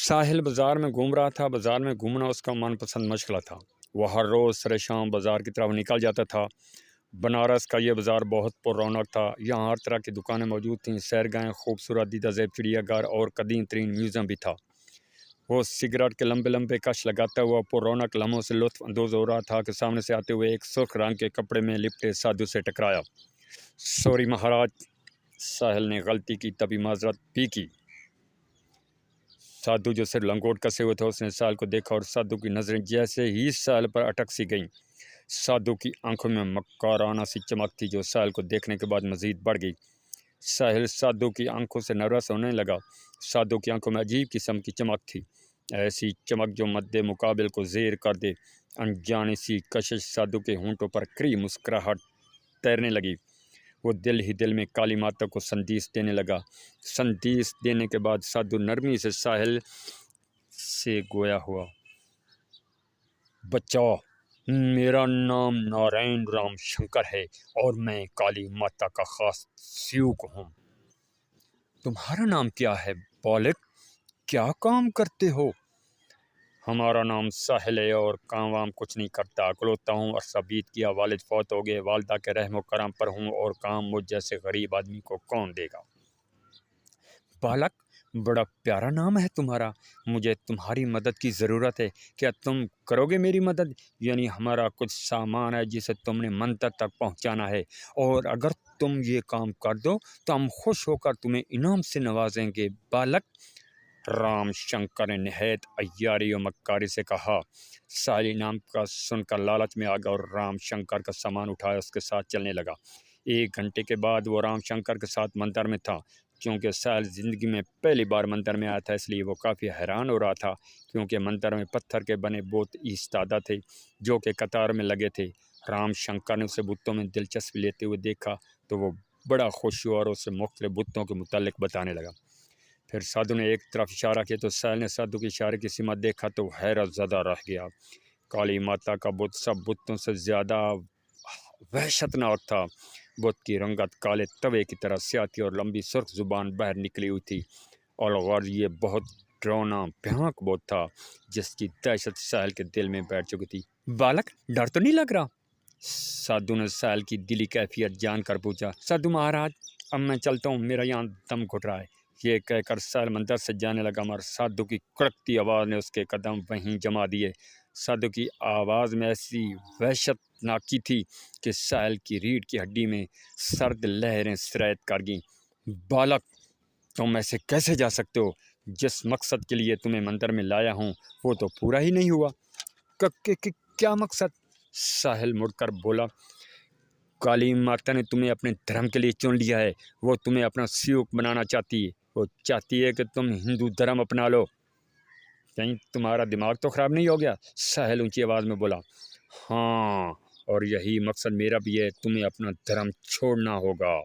साहिल बाज़ार में घूम रहा था। बाज़ार में घूमना उसका मनपसंद मशगला था। वह हर रोज़ सरे शाम बाज़ार की तरफ निकल जाता था। बनारस का ये बाज़ार बहुत पुररौनक था। यहाँ हर तरह की दुकानें मौजूद थीं। सैरगाहें, खूबसूरत दीदा ज़ेब चिड़ियाघर और कदीम तरीन म्यूज़ियम भी था। वो सिगरेट के लंबे लंबे कश लगाता हुआ पुररौनक लम्हों से लुत्फ़ अंदोज़ हो रहा था कि सामने से आते हुए एक सुर्ख रंग के कपड़े में लिपटे साधु से टकराया। सॉरी महाराज, साहिल ने गलती की तभी माजरत भी की। साधु जो सिर लंगोट कसे हुए थे उसने साहिल को देखा और साधु की नज़रें जैसे ही साहिल पर अटक सी गईं। साधु की आंखों में मक्काराना सी चमक थी जो साहिल को देखने के बाद मज़ीद बढ़ गई। साहिल साधु की आंखों से नर्वस होने लगा। साधु की आंखों में अजीब किस्म की चमक थी, ऐसी चमक जो मद्दे मुकाबिल को ज़ेर कर दे। अनजानी सी कशिश साधु के होंठों पर कड़ी मुस्कुराहट तैरने लगी। वो दिल ही दिल में काली माता को संदेश देने लगा। संदेश देने के बाद साधु नरमी से साहिल से गोया हुआ, बच्चा, मेरा नाम नारायण राम शंकर है और मैं काली माता का खास सेवक हूँ। तुम्हारा नाम क्या है बालक? क्या काम करते हो? हमारा नाम साहिल है और काम वाम कुछ नहीं करता। अकलौता हूँ, अरसा बीत किया, वालिद फौत हो गए, वालदा के रहमो करम पर हूँ और काम मुझ जैसे गरीब आदमी को कौन देगा। बालक, बड़ा प्यारा नाम है तुम्हारा। मुझे तुम्हारी मदद की ज़रूरत है। क्या तुम करोगे मेरी मदद? यानी हमारा कुछ सामान है जिसे तुमने मंतर तक पहुंचाना है, और अगर तुम ये काम कर दो तो हम खुश होकर तुम्हें इनाम से नवाजेंगे। बालक, राम शंकर ने नहायत अय्यारी और मक्कारी से कहा। साली नाम का सुनकर लालच में आ गया और राम शंकर का सामान उठाया उसके साथ चलने लगा। 1 घंटे के बाद वो राम शंकर के साथ मंदिर में था। क्योंकि साल ज़िंदगी में पहली बार मंदिर में आया था, इसलिए वो काफ़ी हैरान हो रहा था, क्योंकि मंदिर में पत्थर के बने बुत इस्तादा थे जो कि कतार में लगे थे। राम शंकर ने उसे बुतों में दिलचस्पी लेते हुए देखा तो वो बड़ा खुश हुआ और उसे मुख्तलिफ बुतों के मुतालिक बताने लगा। फिर साधु ने एक तरफ इशारा किया तो साहिल ने साधु के इशारे की सीमा देखा तो हैरत ज़दा रह गया। काली माता का बुत सब बुतों से ज़्यादा वहशतनाक था। बुत की रंगत काले तवे की तरह स्याह थी और लंबी सुर्ख जुबान बाहर निकली हुई थी। और ये बहुत डरावना भयानक बुत था जिसकी दहशत साहिल के दिल में बैठ चुकी थी। बालक, डर तो नहीं लग रहा? साधु ने साहिल की दिली कैफियत जानकर पूछा। साधु महाराज, अब मैं चलता हूँ, मेरा यहाँ दम घुट रहा है। ये कहकर साहिल मंदिर से जाने लगा, मगर साधु की कड़कती आवाज़ ने उसके कदम वहीं जमा दिए। साधु की आवाज़ में ऐसी वहशतनाकी थी कि साहिल की रीढ़ की हड्डी में सर्द लहरें सरायत कर गईं। बालक, तुम ऐसे कैसे जा सकते हो? जिस मकसद के लिए तुम्हें मंदिर में लाया हूँ वो तो पूरा ही नहीं हुआ। क्या मकसद? साहिल मुड़कर बोला, काली माता ने तुम्हें अपने धर्म के लिए चुन लिया है। वो तुम्हें अपना सेवक बनाना चाहती है। वो चाहती है कि तुम हिंदू धर्म अपना लो। कहीं तुम्हारा दिमाग तो ख़राब नहीं हो गया? साहिल ऊंची आवाज़ में बोला। हाँ, और यही मकसद मेरा भी है, तुम्हें अपना धर्म छोड़ना होगा।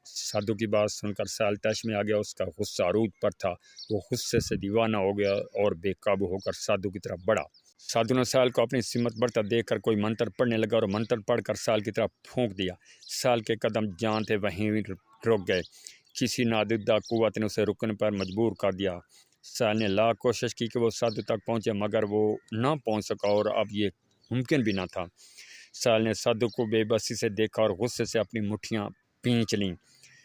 साधु की बात सुनकर साहिल तश में आ गया। उसका गुस्सा आरूद पर था। वो गुस्से से दीवाना हो गया और बेकाबू होकर साधु की तरफ बढ़ा। साधु ने साहिल को अपनी सिमत बढ़ता देखकर कोई मंत्र पढ़ने लगा और मंत्र पढ़कर साहिल की तरफ फूंक दिया। साहिल के कदम जहाँ थे वहीं रुक गए। किसी नादिदा कुव्वत ने उसे रुकने पर मजबूर कर दिया। साहिल ने लाख कोशिश की कि वो साधु तक पहुँचे, मगर वो ना पहुँच सका और अब ये मुमकिन भी ना था। साहिल ने साधु को बेबसी से देखा और गुस्से से अपनी मुट्ठियाँ भींच लीं।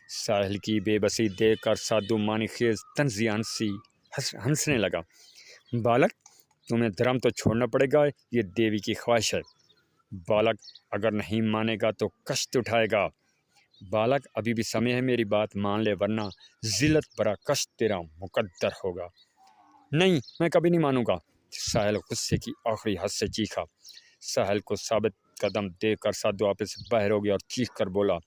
साहिल की बेबसी देखकर साधु मानीखेज तंज़ी हंसने लगा। बालक, तुम्हें धर्म तो छोड़ना पड़ेगा, ये देवी की ख्वाहिश है। बालक, अगर नहीं मानेगा तो कष्ट उठाएगा। बालक, अभी भी समय है, मेरी बात मान ले, वरना जिल्लत भरा कष्ट तेरा मुकद्दर होगा। नहीं, मैं कभी नहीं मानूंगा। साहिल गुस्से की आखिरी हद से चीखा। साहिल को साबित कदम देकर साधु आपस से बाहर हो गया और चीख कर बोला,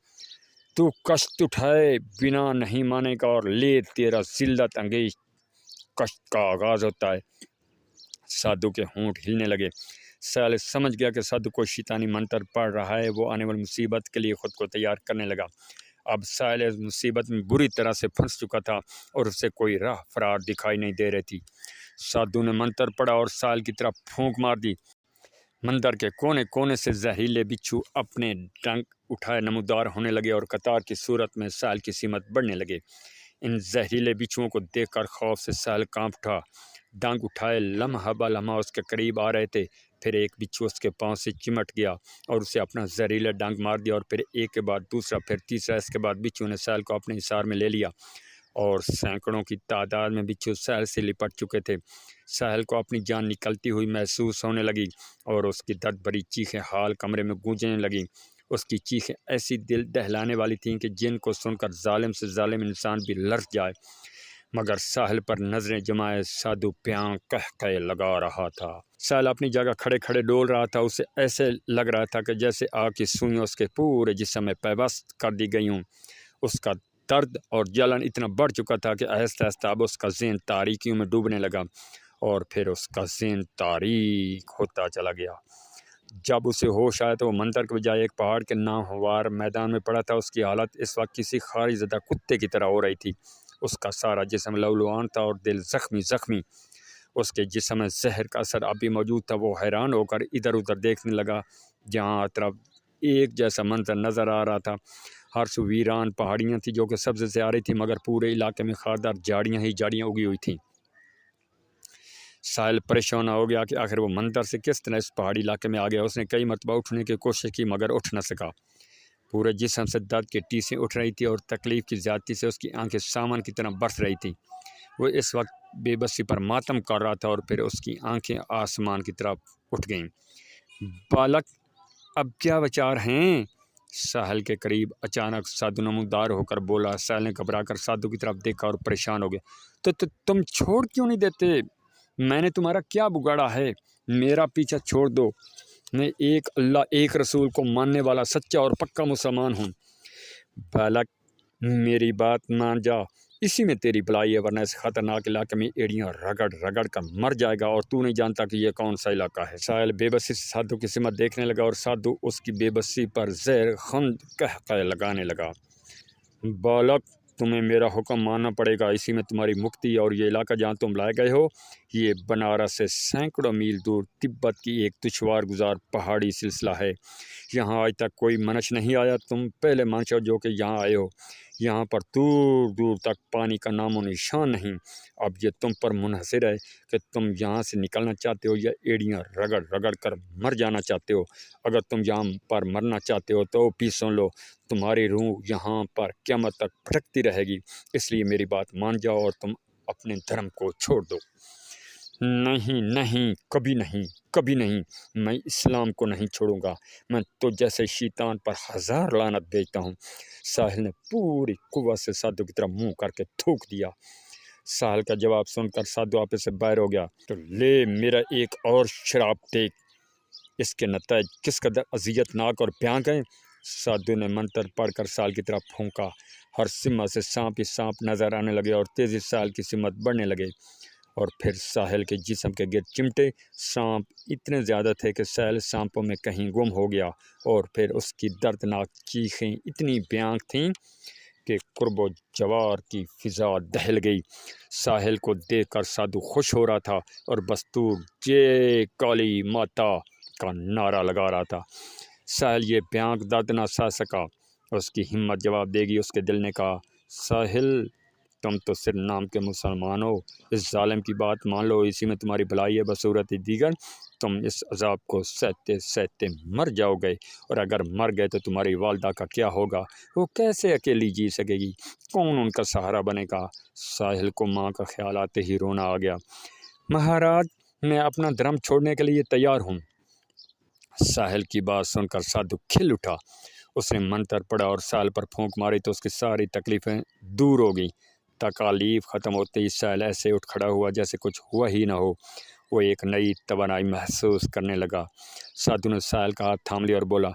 तू कष्ट उठाए बिना नहीं मानेगा और ले, तेरा जिल्लत अंगेज कष्ट का आगाज होता है। साधु के होंठ हिलने लगे। साहिल समझ गया कि साधु को शैतानी मंत्र पढ़ रहा है। वो आने वाली मुसीबत के लिए खुद को तैयार करने लगा। अब साहिल इस मुसीबत में बुरी तरह से फंस चुका था और उसे कोई राह फरार दिखाई नहीं दे रही थी। साधु ने मंत्र पढ़ा और साहिल की तरफ फूंक मार दी। मंदिर के कोने कोने से जहरीले बिच्छू अपने डंक उठाए नमूदार होने लगे और कतार की सूरत में साहिल की सीमत बढ़ने लगे। इन जहरीले बिच्छुओं को देखकर खौफ से साहिल कांप उठा। डंक उठाए लम्हा ब लम्हा उसके करीब आ रहे थे। फिर एक बिच्छू उसके पाँव से चिमट गया और उसे अपना जहरीला डंक मार दिया, और फिर एक के बाद दूसरा, फिर तीसरा। इसके बाद बिच्छू ने साहिल को अपने हिसार में ले लिया और सैकड़ों की तादाद में बिच्छू साहिल से लिपट चुके थे। साहिल को अपनी जान निकलती हुई महसूस होने लगी और उसकी दर्द भरी चीखें हाल कमरे में गूंजने लगीं। उसकी चीखें ऐसी दिल दहलाने वाली थीं कि जिनको सुनकर जालिम से जालिम इंसान भी लर्ज़ जाए। मगर साहिल पर नजरें जमाए साधु प्यां कह कह लगा रहा था। साहिल अपनी जगह खड़े खड़े डोल रहा था। उसे ऐसे लग रहा था कि जैसे आग की सुइयां उसके पूरे जिस्म में पैबस्त कर दी गई हूँ। उसका दर्द और जलन इतना बढ़ चुका था कि आहिस्ता आहिस्ता अब उसका ज़हन तारीकियों में डूबने लगा और फिर उसका ज़हन तारीक होता चला गया। जब उसे होश आया तो वो मंदिर के बजाय एक पहाड़ के नामवार मैदान में पड़ा था। उसकी हालत इस वक्त किसी खारिज़दा कुत्ते की तरह हो रही थी। उसका सारा जिस्म लहूलुहान था और दिल ज़ख्मी ज़ख्मी। उसके जिस्म में जहर का असर अब भी मौजूद था। वो हैरान होकर इधर उधर देखने लगा। जहाँ तरफ एक जैसा मंजर नज़र आ रहा था। हर सू वीरान पहाड़ियाँ थी जो कि सब्ज़ से आ रही थी, मगर पूरे इलाके में खारदार झाड़ियाँ ही झाड़ियाँ उगी हुई थीं। साहिल परेशान हो गया कि आखिर वो मंदिर से किस तरह इस पहाड़ी इलाके में आ गया। उसने कई मरतबा उठने की कोशिश की मगर उठ न सका। पूरे जिस्म से दर्द की टीसें उठ रही थी और तकलीफ़ की ज़्यादती से उसकी आंखें सामान की तरह बरस रही थी। वो इस वक्त बेबसी पर मातम कर रहा था और फिर उसकी आंखें आसमान की तरफ उठ गईं। बालक, अब क्या विचार हैं? साहिल के करीब अचानक साधु नमूदार होकर बोला। साहिल ने घबरा कर साधु की तरफ देखा और परेशान हो गया। तो तुम छोड़ क्यों नहीं देते? मैंने तुम्हारा क्या बिगाड़ा है? मेरा पीछा छोड़ दो। मैं एक अल्लाह एक रसूल को मानने वाला सच्चा और पक्का मुसलमान हूँ। बालक, मेरी बात मान जा, इसी में तेरी भलाई है, वरना इस खतरनाक इलाके में एड़ियाँ रगड़ रगड़ कर मर जाएगा और तू नहीं जानता कि यह कौन सा इलाका है। साहिल बेबसी से साधु की सिमत देखने लगा और साधु उसकी बेबसी पर जहर खंड कह कह लगाने लगा। बालक, तुम्हें मेरा हुक्म मानना पड़ेगा। इसी में तुम्हारी मुक्ति। और ये इलाका जहाँ तुम लाए गए हो, ये बनारस से सैकड़ों मील दूर तिब्बत की एक दुश्वार गुजार पहाड़ी सिलसिला है। यहाँ आज तक कोई मनुष्य नहीं आया। तुम पहले मनुष्य हो जो कि यहाँ आए हो। यहाँ पर दूर दूर तक पानी का नामो निशान नहीं। अब ये तुम पर मुनहसर है कि तुम यहाँ से निकलना चाहते हो या एड़ियाँ रगड़ रगड़ कर मर जाना चाहते हो। अगर तुम यहाँ पर मरना चाहते हो तो भी सुन लो, तुम्हारी रूह यहाँ पर क़यामत तक भटकती रहेगी। इसलिए मेरी बात मान जाओ और तुम अपने धर्म को छोड़ दो। नहीं नहीं, कभी नहीं, कभी नहीं। मैं इस्लाम को नहीं छोड़ूंगा। मैं तो जैसे शैतान पर 1000 लानत भेजता हूँ। साहिल ने पूरी कुव्वत से साधु की तरफ मुंह करके थूक दिया। साहिल का जवाब सुनकर साधु आपस से बाहर हो गया। तो ले, मेरा एक और शराब देख। इसके नतीजे किस कदर अजियतनाक और भयानक हैं। साधु ने मंत्र पढ़कर साहिल की तरफ फूंका। हर सिम्मत से सांप ही सांप नजर आने लगे और तेजी से साहिल की सिम्मत बढ़ने लगे और फिर साहिल के जिस्म के गिर्द चिमटे सांप इतने ज़्यादा थे कि साहिल सांपों में कहीं गुम हो गया। और फिर उसकी दर्दनाक चीखें इतनी भयानक थीं कि कुर्बो जवार की फिजा दहल गई। साहिल को देखकर साधु खुश हो रहा था और बस्तूर जय काली माता का नारा लगा रहा था। साहिल ये भयानक दर्द ना सह सका। उसकी हिम्मत जवाब देगी। उसके दिल ने कहा, साहिल, तुम तो सिर्फ नाम के मुसलमान हो। इस जालिम की बात मान लो, इसी में तुम्हारी भलाई है। बसूरत दीगर तुम इस अजाब को सहते सहते मर जाओगे, और अगर मर गए तो तुम्हारी वालदा का क्या होगा? वो कैसे अकेली जी सकेगी? कौन उनका सहारा बनेगा? साहिल को माँ का ख्याल आते ही रोना आ गया। महाराज, मैं अपना धर्म छोड़ने के लिए तैयार हूँ। साहिल की बात सुनकर साधु खिल उठा। उसने मंत्र पढ़ा और साहिल पर फूंक मारी तो उसकी सारी तकलीफ़ें दूर हो गईं। तकालीफ ख़त्म होते ही साहिल ऐसे उठ खड़ा हुआ जैसे कुछ हुआ ही ना हो। वो एक नई तवानाई महसूस करने लगा। साधु ने साहिल का हाथ थाम लिया और बोला,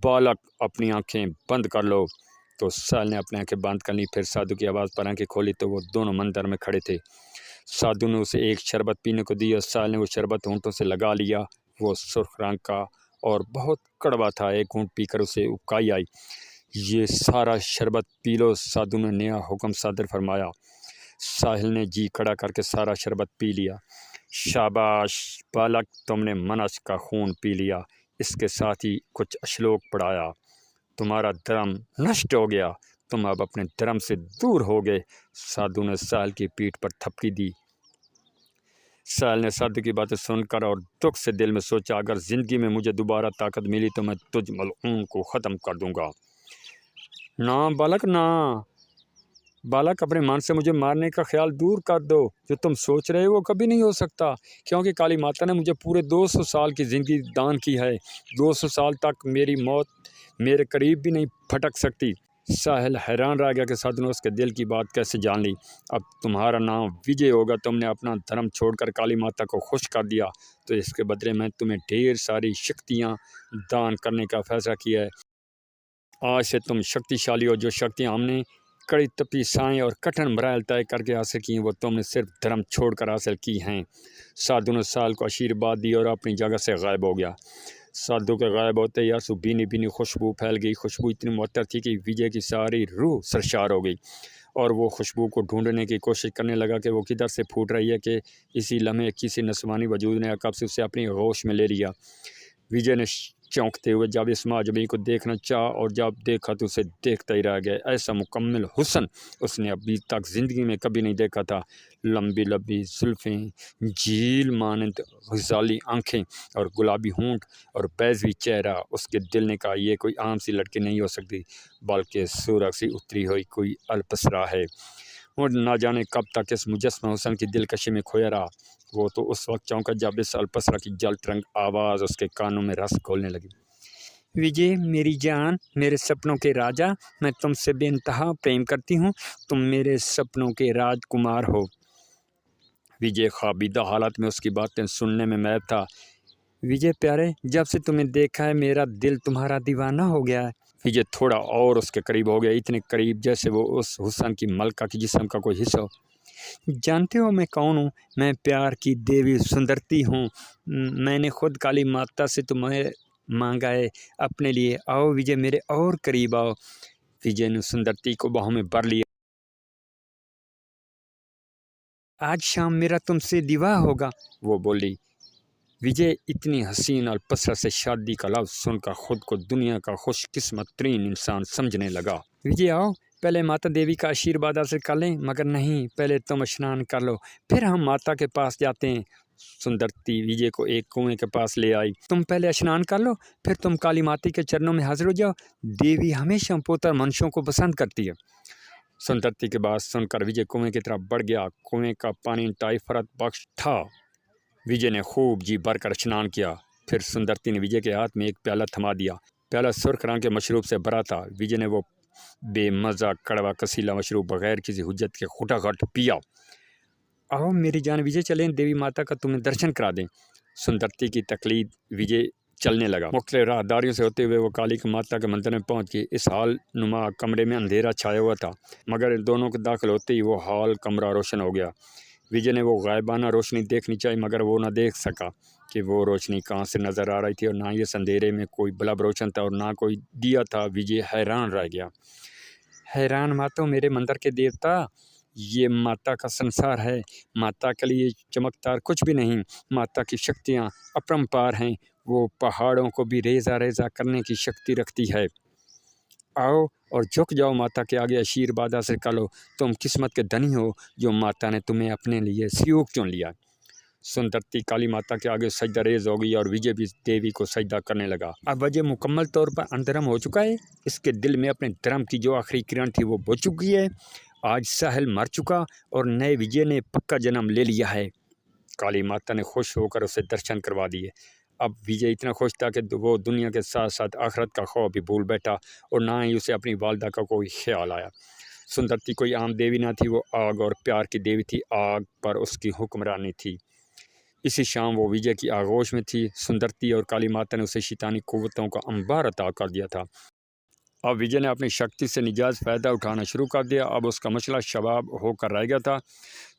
बालक, अपनी आंखें बंद कर लो। तो साहिल ने अपनी आंखें बंद कर ली। फिर साधु की आवाज़ पर आंखें खोली तो वो दोनों मंदिर में खड़े थे। साधु ने उसे एक शरबत पीने को दी और साहिल ने वो शरबत होंठों से लगा लिया। वो सुर्ख रंग का और बहुत कड़वा था। एक घूंट पीकर उसे उबकाई आई। ये सारा शरबत पी लो, साधु ने नया हुक्म सादर फरमाया। साहिल ने जी खड़ा करके सारा शरबत पी लिया। शाबाश बालक, तुमने मनस का खून पी लिया। इसके साथ ही कुछ श्लोक पढ़ाया। तुम्हारा धर्म नष्ट हो गया। तुम अब अपने धर्म से दूर हो गए। साधु ने साहिल की पीठ पर थपकी दी। साहिल ने साधु की बातें सुनकर और दुख से दिल में सोचा, अगर ज़िंदगी में मुझे दोबारा ताकत मिली तो मैं तुझ मलऊन को ख़त्म कर दूंगा। ना बालक ना, बालक अपने मन से मुझे मारने का ख्याल दूर कर दो। जो तुम सोच रहे हो वो कभी नहीं हो सकता, क्योंकि काली माता ने मुझे पूरे 200 साल की ज़िंदगी दान की है। 200 साल तक मेरी मौत मेरे करीब भी नहीं फटक सकती। साहिल हैरान रह गया कि साधु ने उसके दिल की बात कैसे जान ली। अब तुम्हारा नाम विजय होगा। तुमने अपना धर्म छोड़कर काली माता को खुश कर दिया, तो इसके बदले में तुम्हें ढेर सारी शक्तियाँ दान करने का फैसला किया है। आज से तुम शक्तिशाली हो। जो शक्तियाँ हमने कड़ी तपस्याएं और कठिन मराहल तय करके हासिल की, वो तुमने सिर्फ धर्म छोड़कर हासिल की हैं। साधु ने साहिल को आशीर्वाद दी और अपनी जगह से गायब हो गया। साधु के गायब होते ही आंसू भीनी भीनी खुशबू फैल गई। खुशबू इतनी मुअत्तर थी कि विजय की सारी रूह सरशार हो गई और वो खुशबू को ढूंढने की कोशिश करने लगा कि वो किधर से फूट रही है कि इसी लम्हे किसी नस्वानी वजूद ने कब से उसे अपनी होश में ले लिया। विजय ने चौंकते हुए जब इस माजबी को देखना चाहा और जब देखा तो उसे देखता ही रह गया। ऐसा मुकम्मल हुस्न उसने अभी तक ज़िंदगी में कभी नहीं देखा था। लंबी लंबी जुल्फ़ें, झील मानंद गजाली आँखें और गुलाबी होंठ और बैज़वी चेहरा। उसके दिल ने कहा, ये कोई आम सी लड़की नहीं हो सकती, बल्कि सूरज से उतरी हुई कोई अल्पसरा है। और ना जाने कब तक इस मुजस्समा हुस्न की दिलकशी में खोया रहा। वो तो उस वक्त चौंका जब इस अल्पसरा की जल तरंग आवाज़ उसके कानों में रस घोलने लगी। विजय मेरी जान, मेरे सपनों के राजा, मैं तुमसे बेइंतहा प्रेम करती हूँ। तुम मेरे सपनों के राजकुमार हो। विजय ख्वाबीदा हालत में उसकी बातें सुनने में महव था। विजय प्यारे, जब से तुम्हें देखा है मेरा दिल तुम्हारा दीवाना हो गया है। विजय थोड़ा और उसके करीब हो गया, इतने करीब जैसे वो उस हुस्न की मलका की जिस्म का कोई हिस्सा हो। जानते हो मैं कौन हूँ? मैं प्यार की देवी सुंदरती हूँ। मैंने खुद काली माता से तुम्हें मांगा है अपने लिए। आओ विजय, मेरे और करीब आओ। विजय ने सुंदरती को बाहों में भर लिया। आज शाम मेरा तुमसे विवाह होगा, वो बोली। विजय इतनी हसीन और पसरा से शादी का लफ्ज़ सुनकर खुद को दुनिया का खुशकिस्मत तरीन इंसान समझने लगा। विजय आओ, पहले माता देवी का आशीर्वाद हासिल कर लें। मगर नहीं, पहले तुम स्नान कर लो, फिर हम माता के पास जाते हैं। सुंदरती विजय को एक कुएं के पास ले आई। तुम पहले स्नान कर लो, फिर तुम काली माता के चरणों में हाजिर हो जाओ। देवी हमेशा पुत्र मनुष्यों को पसंद करती है। सुंदरती की बात सुनकर विजय कुएं की तरफ बढ़ गया। कुएं का पानी इंतहाई फरत बख्श था। विजय ने खूब जी भरकर स्नान किया। फिर सुंदरती ने विजय के हाथ में एक प्याला थमा दिया। प्याला सुर्ख रंग के मशरूब से भरा था। विजय ने वो बेमज़ा कड़वा कसीला मशरूब बगैर किसी हुज्जत के घुटाघट पिया। आओ मेरी जान विजय, चलें, देवी माता का तुम्हें दर्शन करा दें। सुंदरती की तकलीद विजय चलने लगा। मुख्तलिफ राहदारियों से होते हुए वो काली माता के मंदिर में पहुंच गए। इस हाल नुमा कमरे में अंधेरा छाया हुआ था, मगर इन दोनों के दाखिल होते ही वो हाल कमरा रोशन हो गया। विजय ने वो गायबाना रोशनी देखनी चाहिए, मगर वो ना देख सका कि वो रोशनी कहाँ से नज़र आ रही थी, और ना ही इस अंधेरे में कोई बल्ब रोशन था और ना कोई दिया था। विजय हैरान रह गया। हैरान मातो मेरे मंदिर के देवता, ये माता का संसार है। माता के लिए चमकदार कुछ भी नहीं। माता की शक्तियाँ अपरंपार हैं। वो पहाड़ों को भी रेजा रेजा करने की शक्ति रखती है। आओ और झुक जाओ माता के आगे, आशीर्वाद हासिल कर लो। तुम किस्मत के धनी हो, जो माता ने तुम्हें अपने लिए सियोग चुन लिया। सुंदरती काली माता के आगे सजदा रेज हो गई और विजय भी देवी को सजदा करने लगा। अब वजह मुकम्मल तौर पर अंतरम हो चुका है। इसके दिल में अपने धर्म की जो आखिरी किरण थी वो बुझ चुकी है। आज साहिल मर चुका और नए विजय ने पक्का जन्म ले लिया है। काली माता ने खुश होकर उसे दर्शन करवा दिए। अब विजय इतना खुश था कि वो दुनिया के साथ साथ आखिरत का खौफ भी भूल बैठा और ना ही उसे अपनी वालदा का कोई ख्याल आया। सुंदरती कोई आम देवी ना थी, वो आग और प्यार की देवी थी। आग पर उसकी हुक्मरानी थी। इसी शाम वो विजय की आगोश में थी। सुंदरती और काली माता ने उसे शैतानी कुव्वतों का अंबार अता कर दिया था। अब विजय ने अपनी शक्ति से निजात फ़ायदा उठाना शुरू कर दिया। अब उसका मसला शबाब होकर रह गया था।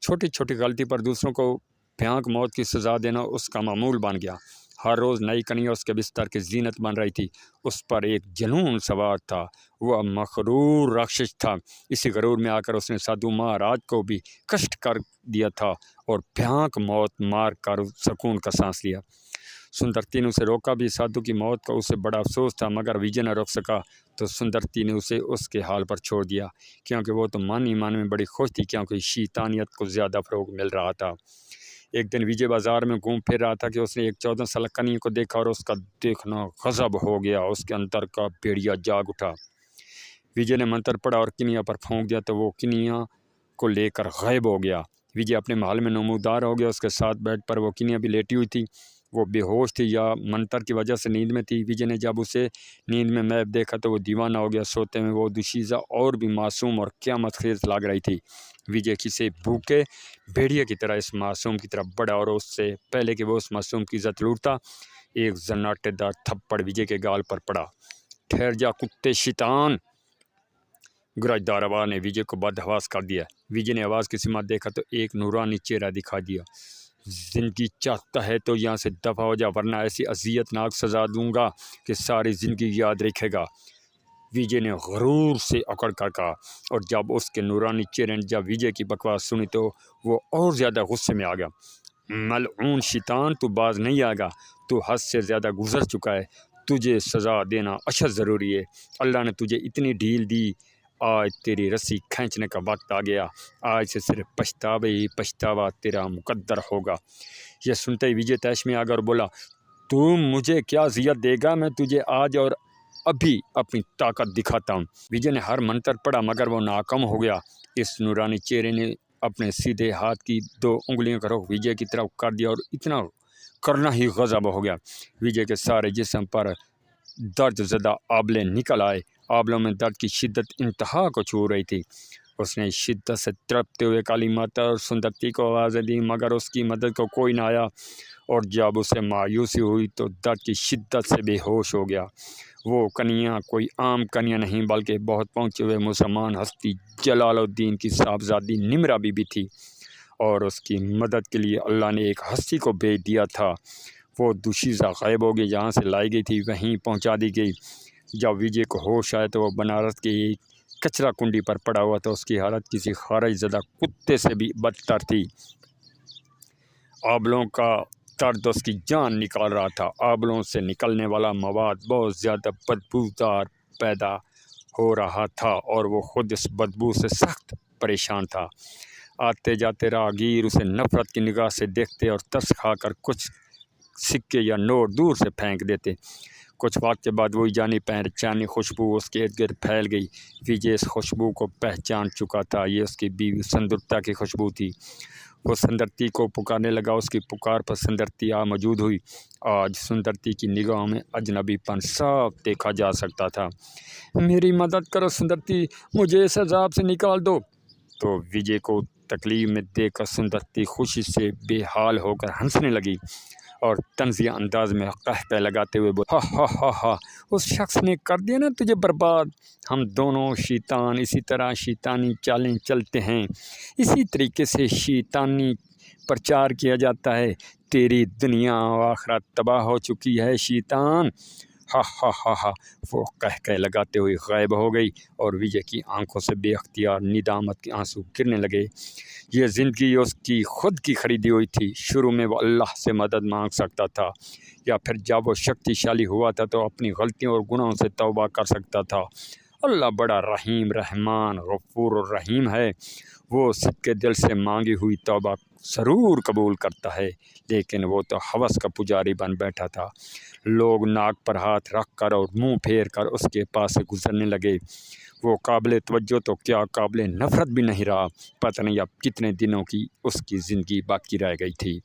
छोटी छोटी गलती पर दूसरों को भयानक मौत की सज़ा देना उसका मामूल बन गया। हर रोज़ नई कनियाँ उसके बिस्तर की जीनत बन रही थी। उस पर एक जुनून सवार था। वह मखरूर राक्षस था। इसी गरूर में आकर उसने साधु महाराज को भी कष्ट कर दिया था और भयानक मौत मार कर सुकून का सांस लिया। सुंदरती ने उसे रोका भी। साधु की मौत का उसे बड़ा अफसोस था, मगर विजय न रोक सका तो सुंदरती ने उसे उसके हाल पर छोड़ दिया, क्योंकि वो तो मन ही मन में बड़ी खुश थी, क्योंकि शैतानियत को ज़्यादा फ़रोग मिल रहा था। एक दिन विजय बाजार में घूम फिर रहा था कि उसने एक 14 साल कन्या को देखा और उसका देखना गजब हो गया। उसके अंदर का भेड़िया जाग उठा। विजय ने मंत्र पढ़ा और किनिया पर फूंक दिया तो वो किनिया को लेकर गायब हो गया। विजय अपने महल में नमूदार हो गया। उसके साथ बेड पर वो किनिया भी लेटी हुई थी। वो बेहोश थी या मंत्र की वजह से नींद में थी। विजय ने जब उसे नींद में मैप देखा तो वो दीवाना हो गया। सोते में वो दुशीज़ा और भी मासूम और क़यामत खेज़ लग रही थी। विजय किसी भूखे भेड़िए की तरह इस मासूम की तरफ बढ़ा और उससे पहले कि वो उस मासूम की इज्जत लूटता, एक जन्नाटेदार थप्पड़ विजय के गाल पर पड़ा। ठहर जा कुत्ते शैतान, गरजदार आवाज़ ने विजय को बदहवास कर दिया। विजय ने आवाज़ की सिमत देखा तो एक नूरानी चेहरा दिखा दिया। ज़िंदगी चाहता है तो यहाँ से दफ़ा हो जा, वरना ऐसी अजियतनाक सज़ा दूंगा कि सारी ज़िंदगी याद रखेगा, विजय ने गरूर से अकड़ कर कहा। और जब उसके नूरानी चेहरे ने जब विजय की बकवास सुनी तो वो और ज़्यादा गुस्से में आ गया। मलऊन शैतान, तू बाज नहीं आएगा, तू हद से ज़्यादा गुजर चुका है, तुझे सज़ा देना अशद ज़रूरी है। अल्लाह ने तुझे इतनी ढील दी, आज तेरी रस्सी खींचने का वक्त आ गया। आज से सिर्फ पछतावा ही पछतावा तेरा मुकद्दर होगा। यह सुनते ही विजय तैश में आ गया और बोला, तू मुझे क्या अज़ियत देगा, मैं तुझे आज और अभी अपनी ताकत दिखाता हूँ। विजय ने हर मंत्र पढ़ा मगर वो नाकाम हो गया। इस नूरानी चेहरे ने अपने सीधे हाथ की 2 उंगलियों का रुख विजय की तरफ कर दिया और इतना करना ही गजब हो गया। विजय के सारे जिस्म पर दर्द ज़दा आबले निकल आए। आबलों में दर्द की शिद्दत इंतहा को छू रही थी। उसने शिद्दत से तड़पते हुए काली माता और सुंदरती को आवाज़ें दी, मगर उसकी मदद को कोई ना आया। और जब उसे मायूसी हुई तो दर्द की शिद्दत से बेहोश हो गया। वो कन्या कोई आम कन्या नहीं, बल्कि बहुत पहुँचे हुए मुसलमान हस्ती जलालुद्दीन की साहबजादी निमरा बीबी थी, और उसकी मदद के लिए अल्लाह ने एक हस्ती को भेज दिया था। वो दुशीज़ा गायब हो गई, जहाँ से लाई गई थी वहीं पहुँचा दी गई। जब विजय को होश आया तो वो बनारस की कचरा कुंडी पर पड़ा हुआ था। उसकी हालत किसी खारिज ज़दा कुत्ते से भी बदतर थी। आबलों का दर्द उसकी जान निकाल रहा था। आबलों से निकलने वाला मवाद बहुत ज़्यादा बदबूदार पैदा हो रहा था और वो खुद इस बदबू से सख्त परेशान था। आते जाते राहगीर उसे नफ़रत की निगाह से देखते और तरस खाकर कुछ सिक्के या नोट दूर से फेंक देते। कुछ वक्त के बाद वही जानी पहचानी खुशबू उसके इर्द गिर्द फैल गई। विजय इस खुशबू को पहचान चुका था। ये उसकी बीवी सुंदरता की खुशबू थी। वो सुंदरती को पुकारने लगा। उसकी पुकार पर सुंदरती आ मौजूद हुई। आज सुंदरती की निगाहों में अजनबीपन साफ देखा जा सकता था। मेरी मदद करो सुंदरती, मुझे इस अजाब से निकाल दो। तो विजय को तकलीफ में देखकर सुंदरती खुशी से बेहाल होकर हंसने लगी और तंज़िया अंदाज में कहकह लगाते हुए बोला, हा हा हा हा, उस शख्स ने कर दिया ना तुझे बर्बाद। हम दोनों शैतान इसी तरह शैतानी चालें चलते हैं, इसी तरीके से शैतानी प्रचार किया जाता है। तेरी दुनिया और आखिरत तबाह हो चुकी है शैतान। हा हा हा हा, वो कह लगाते हुए गायब हो गई और विजय की आंखों से बेअख्तियार निदामत के आंसू गिरने लगे। ये ज़िंदगी उसकी खुद की खरीदी हुई थी। शुरू में वो अल्लाह से मदद मांग सकता था, या फिर जब वो शक्तिशाली हुआ था तो अपनी गलतियों और गुनाहों से तौबा कर सकता था। अल्लाह बड़ा रहीम रहमान गफूर और रहीम है। वो सच्चे दिल से मांगी हुई तौबा ज़रूर कबूल करता है, लेकिन वो तो हवस का पुजारी बन बैठा था। लोग नाक पर हाथ रख कर और मुंह फेर कर उसके पास से गुजरने लगे। वो काबिल तवज्जो तो क्या काबिल नफ़रत भी नहीं रहा। पता नहीं अब कितने दिनों की उसकी ज़िंदगी बाकी रह गई थी।